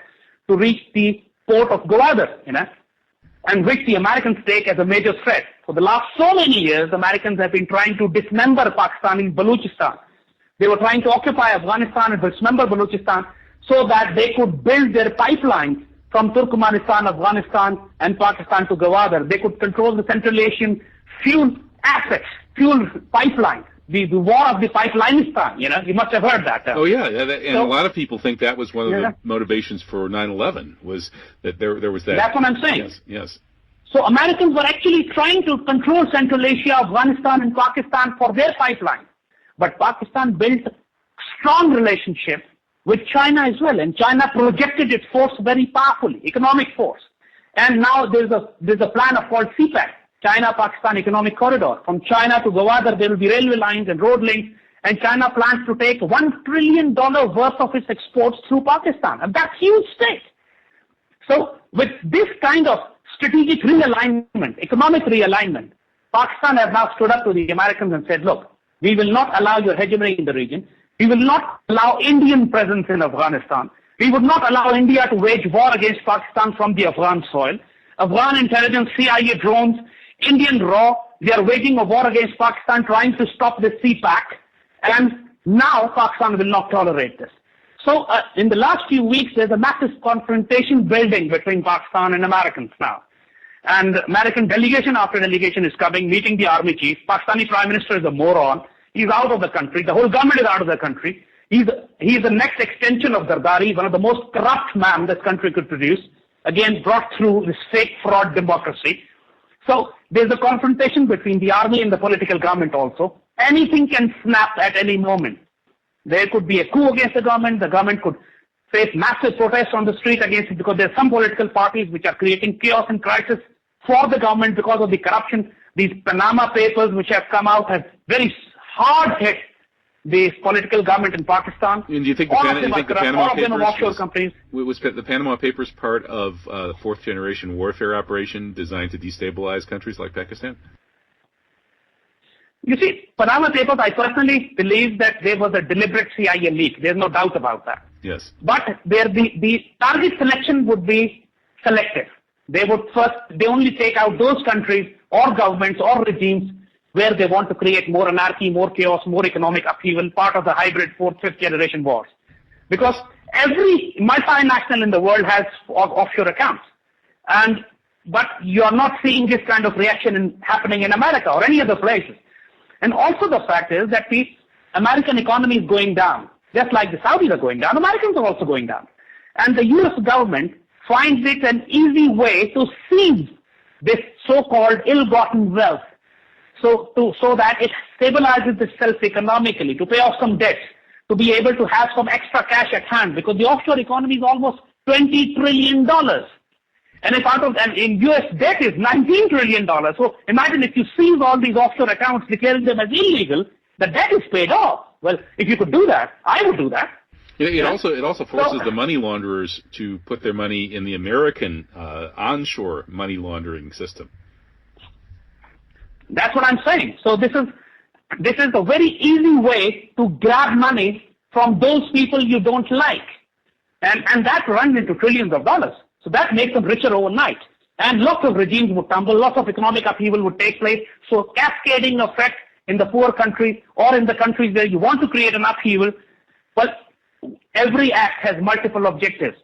to reach the port of Gwadar, and which the Americans take as a major threat. For the last so many years, the Americans have been trying to dismember Pakistan in Balochistan. They were trying to occupy Afghanistan and dismember Balochistan so that they could build their pipelines from Turkmenistan, Afghanistan, and Pakistan to Gwadar. They could control the Central Asian fuel assets, fuel pipelines. The war of the Pipelinistan, you must have heard that. Oh, yeah, and a lot of people think that was one of the motivations for 9/11, was that there was that. That's what I'm saying. Yes. So Americans were actually trying to control Central Asia, Afghanistan, and Pakistan for their pipeline. But Pakistan built strong relationship with China as well, and China projected its force very powerfully, economic force. And now there's a plan called CPEC, China-Pakistan Economic Corridor. From China to Gwadar, there will be railway lines and road links, and China plans to take $1 trillion worth of its exports through Pakistan. And that's huge stake. So with this kind of strategic realignment, economic realignment, Pakistan has now stood up to the Americans and said, look, we will not allow your hegemony in the region. We will not allow Indian presence in Afghanistan. We would not allow India to wage war against Pakistan from the Afghan soil. Afghan intelligence, CIA drones, Indian RAW, they are waging a war against Pakistan, trying to stop this CPAC. And now Pakistan will not tolerate this. So in the last few weeks, there's a massive confrontation building between Pakistan and Americans now. And American delegation after delegation is coming, meeting the army chief. Pakistani Prime Minister is a moron. He's out of the country. The whole government is out of the country. He's the next extension of Zardari, one of the most corrupt man this country could produce, again brought through this fake fraud democracy. So there's a confrontation between the army and the political government also. Anything can snap at any moment. There could be a coup against the government could face massive protests on the street against it because there are some political parties which are creating chaos and crisis for the government because of the corruption. These Panama Papers which have come out have very hard hit the political government in Pakistan. And do you think the Panama Papers was the Panama Papers part of the fourth generation warfare operation designed to destabilize countries like Pakistan? You see, Panama Papers, I personally believe that there was a deliberate CIA leak. There's no doubt about that. Yes. But the target selection would be selective. They only take out those countries or governments or regimes where they want to create more anarchy, more chaos, more economic upheaval, part of the hybrid fourth, fifth generation wars. Because every multinational in the world has offshore accounts. But you are not seeing this kind of reaction happening in America or any other places. And also the fact is that the American economy is going down. Just like the Saudis are going down, Americans are also going down. And the US government finds it an easy way to seize this so-called ill-gotten wealth. So that it stabilizes itself economically, to pay off some debts, to be able to have some extra cash at hand, because the offshore economy is almost $20 trillion. And in US debt is $19 trillion. So imagine if you seize all these offshore accounts, declaring them as illegal, the debt is paid off. Well, if you could do that, I would do that. It also forces the money launderers to put their money in the American onshore money laundering system. That's what I'm saying. So this is a very easy way to grab money from those people you don't like. And that runs into trillions of dollars. So that makes them richer overnight. And lots of regimes would tumble, lots of economic upheaval would take place. So cascading effect in the poor countries or in the countries where you want to create an upheaval. Well, every act has multiple objectives.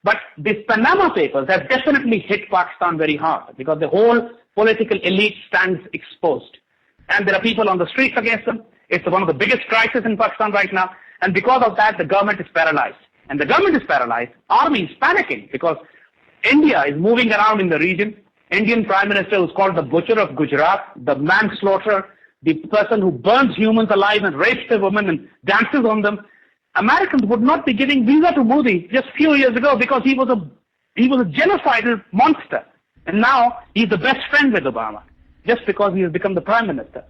But these Panama Papers have definitely hit Pakistan very hard because the whole political elite stands exposed. And there are people on the streets against them. It's one of the biggest crises in Pakistan right now. And because of that, the government is paralyzed. And the government is paralyzed. Army is panicking because India is moving around in the region. Indian Prime Minister was called the butcher of Gujarat, the manslaughterer, the person who burns humans alive and rapes the women and dances on them. Americans would not be giving visa to Modi just a few years ago because he was a genocidal monster. And now he's the best friend with Obama just because he has become the prime minister.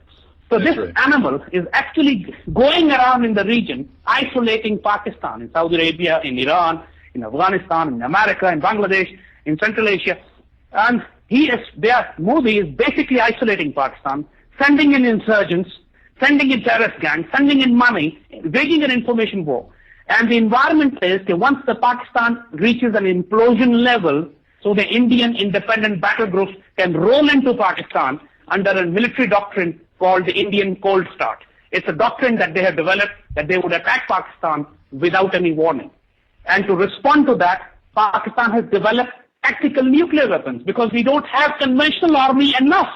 So this animal is actually going around in the region, isolating Pakistan, in Saudi Arabia, in Iran, in Afghanistan, in America, in Bangladesh, in Central Asia. And Modi is basically isolating Pakistan, sending in insurgents, sending in terrorist gangs, sending in money, waging an information war. And the environment is that once the Pakistan reaches an implosion level, so the Indian independent battle groups can roll into Pakistan under a military doctrine called the Indian Cold Start. It's a doctrine that they have developed that they would attack Pakistan without any warning. And to respond to that, Pakistan has developed tactical nuclear weapons because we don't have conventional army enough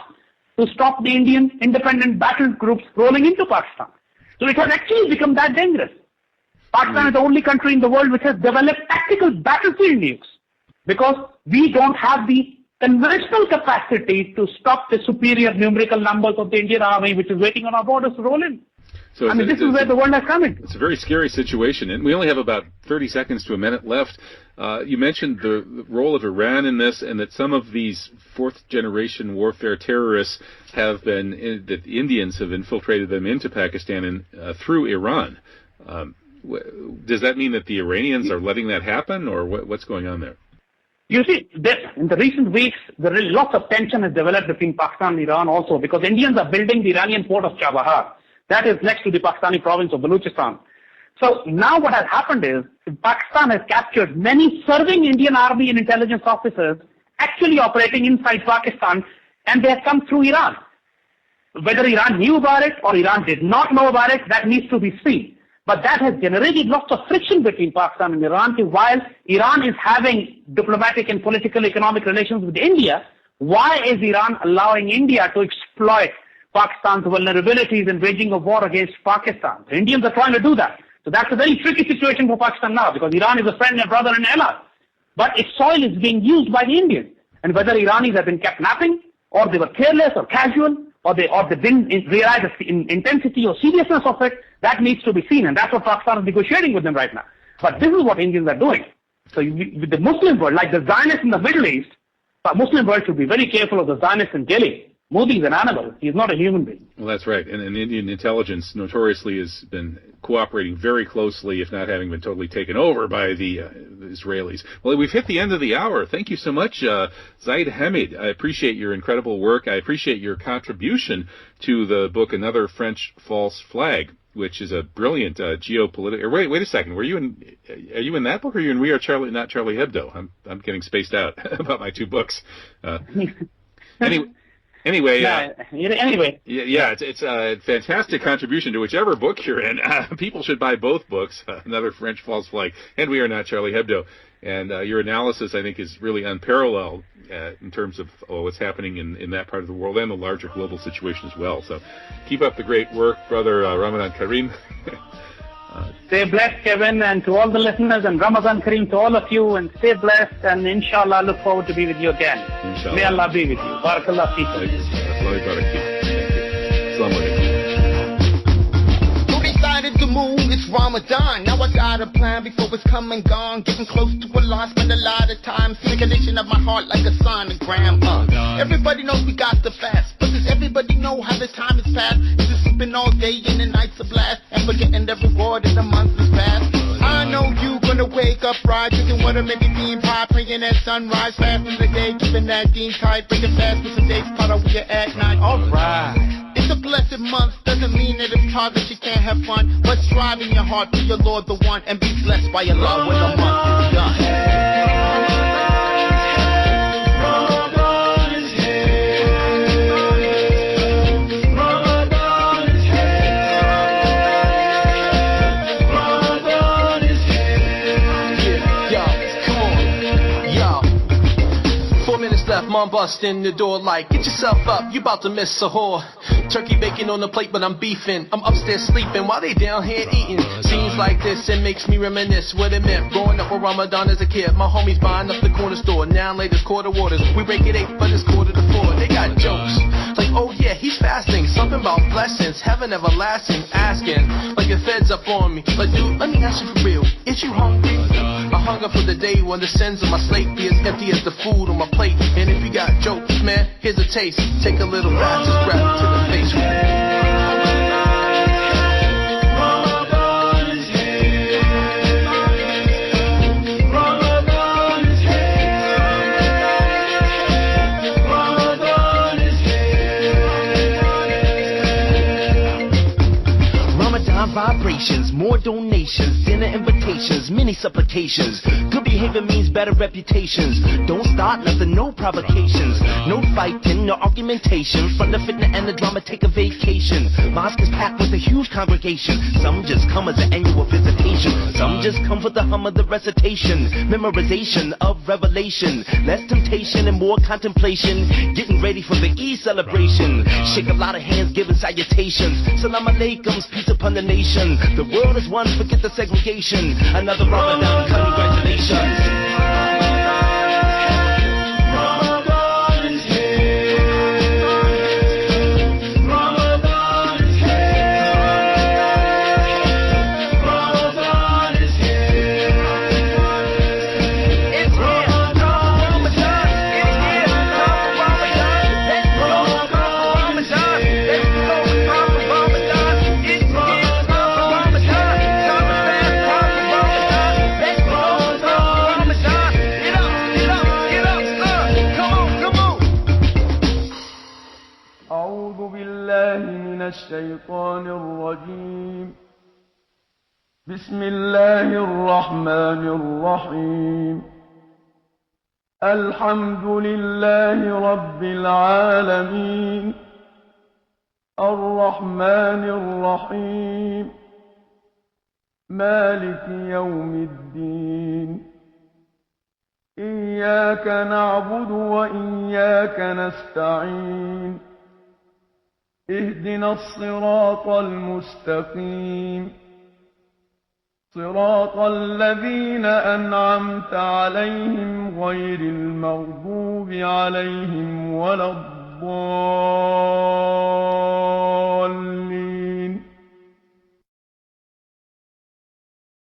to stop the Indian independent battle groups rolling into Pakistan. So it has actually become that dangerous. Pakistan is the only country in the world which has developed tactical battlefield nukes because we don't have the conventional capacity to stop the superior numerical numbers of the Indian army which is waiting on our borders to roll in. So this is where the world has come in. It's a very scary situation, and we only have about 30 seconds to a minute left. You mentioned the role of Iran in this, and that some of these fourth-generation warfare terrorists that the Indians have infiltrated them into Pakistan and through Iran. Does that mean that the Iranians are letting that happen, or what's going on there? You see, in the recent weeks, lots of tension has developed between Pakistan and Iran also because Indians are building the Iranian port of Chabahar. That is next to the Pakistani province of Balochistan. So now what has happened is Pakistan has captured many serving Indian army and intelligence officers actually operating inside Pakistan, and they have come through Iran. Whether Iran knew about it or Iran did not know about it, that needs to be seen. But that has generated lots of friction between Pakistan and Iran. While Iran is having diplomatic and political economic relations with India, why is Iran allowing India to exploit Pakistan's vulnerabilities and waging a war against Pakistan? The Indians are trying to do that. So that's a very tricky situation for Pakistan now, because Iran is a friend and brother and ally. But its soil is being used by the Indians. And whether Iranis have been kept napping, or they were careless or casual, or they didn't realize the intensity or seriousness of it, that needs to be seen. And that's what Pakistan is negotiating with them right now. But this is what Indians are doing. So with the Muslim world, like the Zionists in the Middle East, the Muslim world should be very careful of the Zionists in Delhi. Modi is an animal. He is not a human being. Well, that's right. And Indian intelligence notoriously has been cooperating very closely, if not having been totally taken over by the Israelis. Well, we've hit the end of the hour. Thank you so much, Zaid Hamid. I appreciate your incredible work. I appreciate your contribution to the book, Another French False Flag, which is a brilliant geopolitical. Wait a second. Are you in that book, or are you in We Are Charlie, Not Charlie Hebdo? I'm getting spaced out about my two books. Anyway, it's a fantastic contribution to whichever book you're in. People should buy both books, Another French False Flag and We Are Not Charlie Hebdo. And your analysis, I think, is really unparalleled in terms of what's happening in that part of the world and the larger global situation as well. So keep up the great work, brother. Ramadan Kareem. Stay blessed, Kevin, and to all the listeners, and Ramadan Kareem to all of you, and stay blessed, and inshallah, I look forward to be with you again. Inshallah. May Allah be with you. Barakallah feekum. Assalamu alaikum. Decided to move, it's Ramadan. Now I got a plan before it's come and gone. Getting close to Allah, spend a lot of time. Circulation of my heart like a sonogram. Everybody knows we got to fast, but does everybody know how the time is passed? Is it sleeping all day and the night's a blast, and forgetting the reward as the month is past? I know you gonna wake up right, drinking water, maybe being pie, praying at sunrise, fasting the day, keeping that dean tight, breaking fast with some days, part of we at night. Alright. It's a blessed month, doesn't mean that it's hard that you can't have fun, but strive in your heart to your Lord the one, and be blessed by Allah when the month is done. Mom bust in the door like, get yourself up, you about to miss a whore. Turkey bacon on the plate, but I'm beefing. I'm upstairs sleeping while they down here eating. Scenes like this, it makes me reminisce what it meant growing up with Ramadan as a kid. My homies buying up the corner store. Now latest quarter waters. We break it 8, but it's quarter to 4. They got jokes like, oh yeah, he's fasting. Something about blessings, heaven everlasting. Asking like your feds up on me. Like, dude, let me ask you for real. Is you hungry? I hunger for the day when the sins on my slate be as empty as the food on my plate. And if you got jokes, man, here's a taste. Take a little bastard breath to the face. Vibrations, more donations, dinner invitations, many supplications. Good behavior means better reputations. Don't start nothing, no provocations. No fighting, no argumentation. From the fitna and the drama, take a vacation. Mosque is packed with a huge congregation. Some just come as an annual visitation. Some just come for the hum of the recitation. Memorization of revelation. Less temptation and more contemplation. Getting ready for the Eid celebration. Shake a lot of hands, giving salutations. Salam alaikums, peace upon the nation. The world is one, forget the segregation. Another Ramadan, congratulations. الشيطان الرجيم بسم الله الرحمن الرحيم الحمد لله رب العالمين الرحمن الرحيم مالك يوم الدين إياك نعبد وإياك نستعين اهدنا الصراط المستقيم صراط الذين أنعمت عليهم غير المغضوب عليهم ولا الضالين